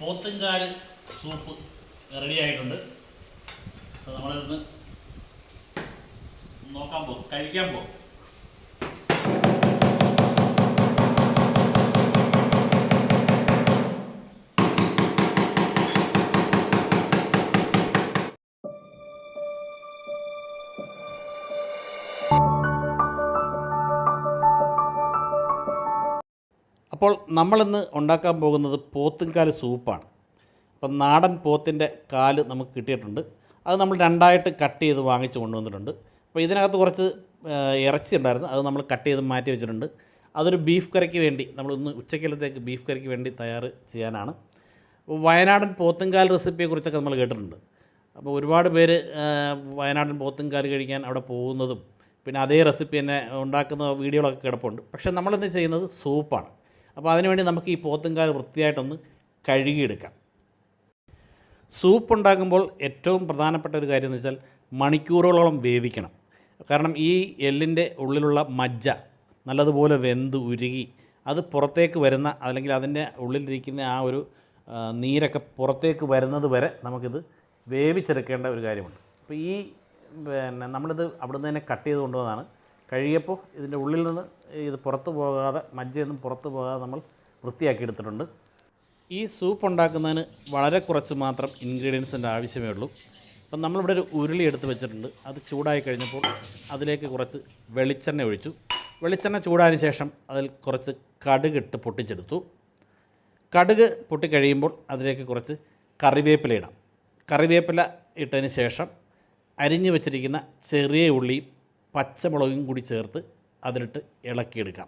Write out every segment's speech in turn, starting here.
പോത്തുംകാല് soup ready ആയിട്ടുണ്ട്. അപ്പോൾ നമ്മളിന്ന് നോക്കാൻ പോകും, കഴിക്കാൻ പോകും. അപ്പോൾ നമ്മളിന്ന് ഉണ്ടാക്കാൻ പോകുന്നത് പോത്തുംകാല് സൂപ്പാണ്. അപ്പം നാടൻ പോത്തിൻ്റെ കാല് നമുക്ക് കിട്ടിയിട്ടുണ്ട്. അത് നമ്മൾ രണ്ടായിട്ട് കട്ട് ചെയ്ത് വാങ്ങിച്ച് കൊണ്ടുവന്നിട്ടുണ്ട്. അപ്പോൾ ഇതിനകത്ത് കുറച്ച് ഇറച്ചി ഉണ്ടായിരുന്നു, അത് നമ്മൾ കട്ട് ചെയ്ത് മാറ്റി വെച്ചിട്ടുണ്ട്. അതൊരു ബീഫ് കറിക്ക് വേണ്ടി നമ്മളിന്ന് ഉച്ചക്കലത്തേക്ക് ബീഫ് കറിക്ക് വേണ്ടി തയ്യാർ ചെയ്യാനാണ്. വയനാടൻ പോത്തുംകാൽ റെസിപ്പിയെക്കുറിച്ചൊക്കെ നമ്മൾ കേട്ടിട്ടുണ്ട്. അപ്പോൾ ഒരുപാട് പേര് വയനാടൻ പോത്തുംകാൽ കഴിക്കാൻ അവിടെ പോകുന്നതും പിന്നെ അതേ റെസിപ്പി തന്നെ ഉണ്ടാക്കുന്ന വീഡിയോകളൊക്കെ കിടപ്പുണ്ട്. പക്ഷേ നമ്മളിന്ന് ചെയ്യുന്നത് സൂപ്പാണ്. അപ്പോൾ അതിനുവേണ്ടി നമുക്ക് ഈ പോത്തുംകാൽ വൃത്തിയായിട്ടൊന്ന് കഴുകിയെടുക്കാം. സൂപ്പ് ഉണ്ടാക്കുമ്പോൾ ഏറ്റവും പ്രധാനപ്പെട്ട ഒരു കാര്യം എന്ന് വെച്ചാൽ മണിക്കൂറുകളോളം വേവിക്കണം. കാരണം ഈ എല്ലിൻ്റെ ഉള്ളിലുള്ള മജ്ജ നല്ലതുപോലെ വെന്ത് ഉരുകി അത് പുറത്തേക്ക് വരുന്ന, അല്ലെങ്കിൽ അതിൻ്റെ ഉള്ളിലിരിക്കുന്ന ആ ഒരു നീരൊക്കെ പുറത്തേക്ക് വരുന്നത് വരെ നമുക്കിത് വേവിച്ചെടുക്കേണ്ട ഒരു കാര്യമുണ്ട്. അപ്പോൾ ഈ നമ്മളിത് അവിടുന്ന് തന്നെ കട്ട് ചെയ്ത് കൊണ്ടുവന്നതാണ്. കഴുകിയപ്പോൾ ഇതിൻ്റെ ഉള്ളിൽ നിന്ന് ഇത് പുറത്തു പോകാതെ, മജ്ജയൊന്നും പുറത്തു പോകാതെ നമ്മൾ വൃത്തിയാക്കി എടുത്തിട്ടുണ്ട്. ഈ സൂപ്പ് ഉണ്ടാക്കുന്നതിന് വളരെ കുറച്ച് മാത്രം ഇൻഗ്രീഡിയൻസിൻ്റെ ആവശ്യമേ ഉള്ളൂ. അപ്പം നമ്മളിവിടെ ഒരു ഉരുളി എടുത്ത് വെച്ചിട്ടുണ്ട്. അത് ചൂടായി കഴിഞ്ഞപ്പോൾ അതിലേക്ക് കുറച്ച് വെളിച്ചെണ്ണ ഒഴിച്ചു. വെളിച്ചെണ്ണ ചൂടായതിന് ശേഷം അതിൽ കുറച്ച് കടുക് ഇട്ട് പൊട്ടിച്ചെടുത്തു. കടുക് പൊട്ടിക്കഴിയുമ്പോൾ അതിലേക്ക് കുറച്ച് കറിവേപ്പില ഇടാം. കറിവേപ്പില ഇട്ടതിന് ശേഷം അരിഞ്ഞു വെച്ചിരിക്കുന്ന ചെറിയ ഉള്ളിയും പച്ചമുളകും കൂടി ചേർത്ത് അതിലിട്ട് ഇളക്കിയെടുക്കാം.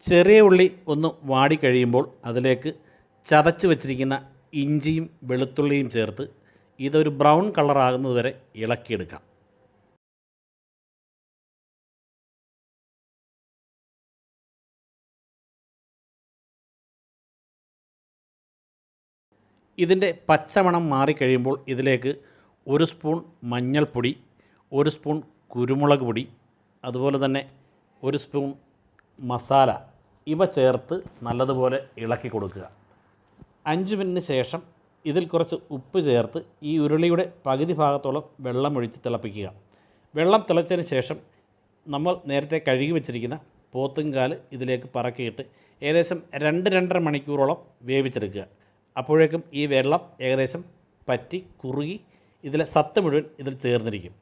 ചെറിയ ഉള്ളി ഒന്ന് വാടിക്കഴിയുമ്പോൾ അതിലേക്ക് ചതച്ച് വെച്ചിരിക്കുന്ന ഇഞ്ചിയും വെളുത്തുള്ളിയും ചേർത്ത് ഇതൊരു ബ്രൗൺ കളറാകുന്നത് വരെ ഇളക്കിയെടുക്കാം. ഇതിൻ്റെ പച്ചമണം മാറിക്കഴിയുമ്പോൾ ഇതിലേക്ക് 1 സ്പൂൺ മഞ്ഞൾപ്പൊടി, 1 സ്പൂൺ കുരുമുളക് പൊടി, അതുപോലെ തന്നെ 1 സ്പൂൺ മസാല ഇവ ചേർത്ത് നല്ലതുപോലെ ഇളക്കി കൊടുക്കുക. 5 മിനിറ്റിന് ശേഷം ഇതിൽ കുറച്ച് ഉപ്പ് ചേർത്ത് ഈ ഉരുളിയുടെ പകുതി ഭാഗത്തോളം വെള്ളമൊഴിച്ച് തിളപ്പിക്കുക. വെള്ളം തിളച്ചതിന് ശേഷം നമ്മൾ നേരത്തെ കഴുകി വെച്ചിരിക്കുന്ന പോത്തുംകാല് ഇതിലേക്ക് പറക്കിയിട്ട് ഏകദേശം 2-2.5 മണിക്കൂറോളം വേവിച്ചെടുക്കുക. അപ്പോഴേക്കും ഈ വെള്ളം ഏകദേശം പറ്റി കുറുകി ഇതിലെ സത്ത് മുഴുവൻ ഇതിൽ ചേർന്നിരിക്കും.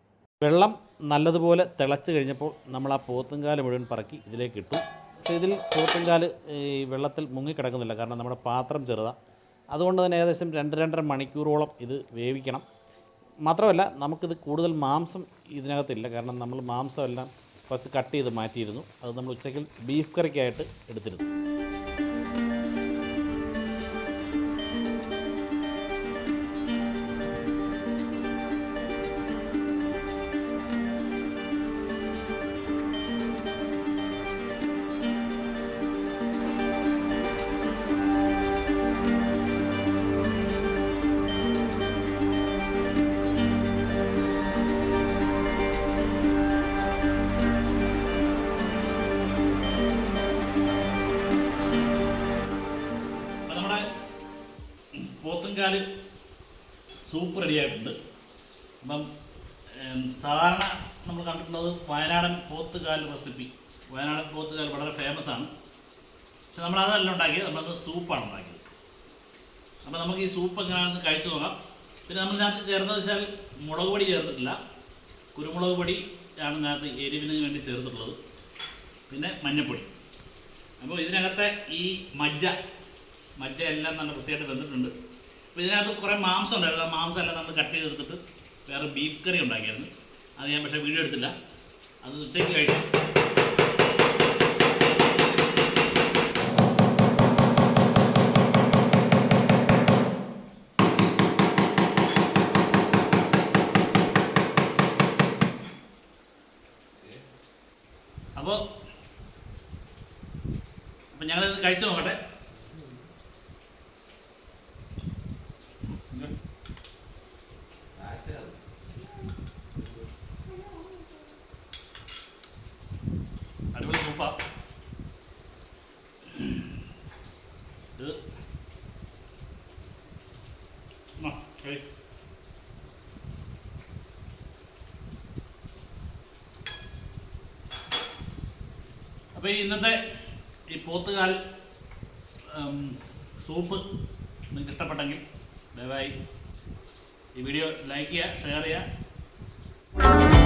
വെള്ളം നല്ലതുപോലെ തിളച്ച് കഴിഞ്ഞപ്പോൾ നമ്മൾ ആ പോത്തുംകാല് മുഴുവൻ പറക്കി ഇതിലേക്ക് ഇട്ടു. പക്ഷേ ഇതിൽ പോത്തുംകാല് ഈ വെള്ളത്തിൽ മുങ്ങിക്കിടക്കുന്നില്ല, കാരണം നമ്മുടെ പാത്രം ചെറുതാണ്. അതുകൊണ്ട് തന്നെ ഏകദേശം 2-2.5 മണിക്കൂറോളം ഇത് വേവിക്കണം. മാത്രമല്ല നമുക്കിത് കൂടുതൽ മാംസം ഇതിനകത്തില്ല, കാരണം നമ്മൾ മാംസമെല്ലാം കുറച്ച് കട്ട് ചെയ്ത് മാറ്റിയിരുന്നു. അത് നമ്മൾ ഉച്ചയ്ക്ക് ബീഫ് കറിക്കായിട്ട് എടുത്തിരുന്നു. പോത്തുംകാല് സൂപ്പ് റെഡിയായിട്ടുണ്ട്. അപ്പം സാധാരണ നമ്മൾ കണ്ടിട്ടുള്ളത് വയനാടൻ പോത്തുകാല് റെസിപ്പി. വയനാടൻ പോത്തുകാല് വളരെ ഫേമസ് ആണ്. പക്ഷെ നമ്മളതല്ല ഉണ്ടാക്കിയത്, നമ്മളത് സൂപ്പാണ് ഉണ്ടാക്കിയത്. അപ്പോൾ നമുക്ക് ഈ സൂപ്പ് എങ്ങനെയാണെന്ന് കഴിച്ചു നോക്കാം. പിന്നെ നമ്മളിതിനകത്ത് ചേർന്നത് വെച്ചാൽ മുളക് പൊടി ചേർത്തിട്ടില്ല, കുരുമുളക് പൊടി ആണ് ഇതിനകത്ത് എരിവിന് വേണ്ടി ചേർത്തിട്ടുള്ളത്, പിന്നെ മഞ്ഞൾപ്പൊടി. അപ്പോൾ ഇതിനകത്തെ ഈ മജ്ജ എല്ലാം നല്ല വൃത്തിയായിട്ട് വെന്തിട്ടുണ്ട്. അപ്പോൾ ഇതിനകത്ത് കുറേ മാംസം ഉണ്ടായിരുന്നു. ആ മാംസം എല്ലാം നമ്മൾ കട്ട് ചെയ്തെടുത്തിട്ട് വേറെ ബീഫ് കറി ഉണ്ടാക്കിയായിരുന്നു. അത് ഞാൻ പക്ഷേ വീഡിയോ എടുത്തില്ല, അത് ഉച്ചയ്ക്ക് കഴിച്ചു. അപ്പോൾ ഞങ്ങളിത് കഴിച്ചു നോക്കട്ടെ. അടിപൊളി സൂപ്പാ ഇത്. അപ്പോൾ ഇന്നത്തെ ഈ പോത്തുകാൽ സൂപ്പ് നിങ്ങൾക്ക് ഇഷ്ടപ്പെട്ടെങ്കിൽ ദയവായി ഈ വീഡിയോ ലൈക്ക് ചെയ്യുക, ഷെയർ ചെയ്യുക.